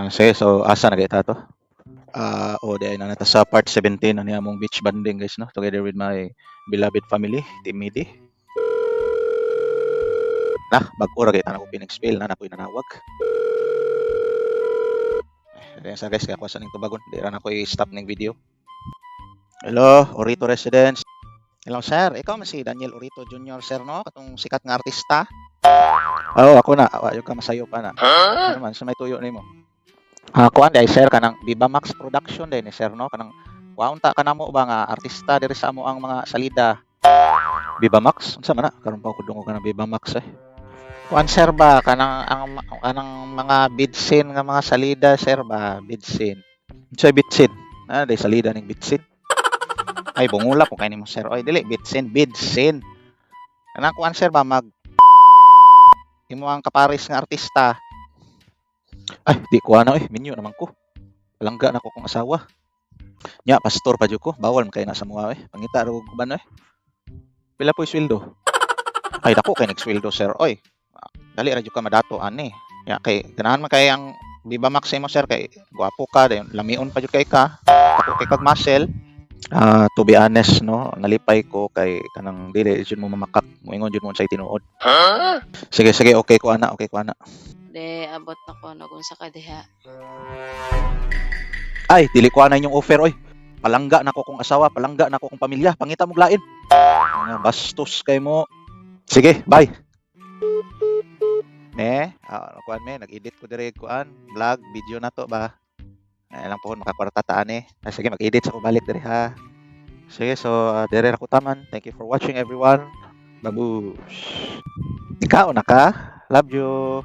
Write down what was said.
Sige, so asa na kita to? O di ay na nata sa part 17 na niya mong beach banding guys, no? Together with my beloved family, Team Midi. Bag-o ra kita na ko pinag-spill na nakoy nanawag. Kaya sa guys, kaya ko sa ning tubagon, di ra na ko i-stop ning video. Hello, Orito Residence. Hello sir, ikaw man si Daniel Orito Jr. sir, no? Katong sikat nga artista. Oo, ako na. Awa ka masayo pa na. Ano man, sa may tuyo nimo. Kuan day sir kanang Viva Max Production day ni sir, no? Kanang waunta ka namo ba nga artista diri sa amo ang mga salida. Viva Max? Unsa man na? Karon pa ko dungo ka ng Viva Max eh. Kuan sir ba kanang mga bidsin nga mga salida sir ba, bidsin. Unsa bidsin? Day salida ning bidsin. Ay bungula ko kay nimo sir. Oy dili bidsin. Kanang kuan sir ba mag imo ang kapares nga artista. Ay, di ko ano minyo naman ko. Palangga na ko kong asawa. Nya, pastor pa jud ko. Bawal man kay na sa mga pangita ro kuban Pila po sweldo? Ay, dako kay nagsweldo sir. Oy, dali ra jud ka madato ani. Ya kay ganahan man kay ang Viva Max mo sir kay guwapo ka dayon lamion pa jud kay ka. Ako kay kag muscle. To be honest no, nalipay ko kay kanang dili jud mo mamakak. Moingon jud mo sa tinuod. Sige, okay ko ana. De, abot na ko ano kung sa kadiha. Ay, dili ko na inyong offer, oy. Palangga na ko kong asawa, palangga na ko kong pamilya, pangita mo lain. Bastos kay mo. Sige, bye. Kuan nag-edit ko dire kuan, vlog, video na to ba. Ay lang po makakwarta taan Sige, mag-edit sa ko balik dire ha. Sige, so dire ra ko taman. Thank you for watching everyone. Babush. Ikaw na ka. Love you.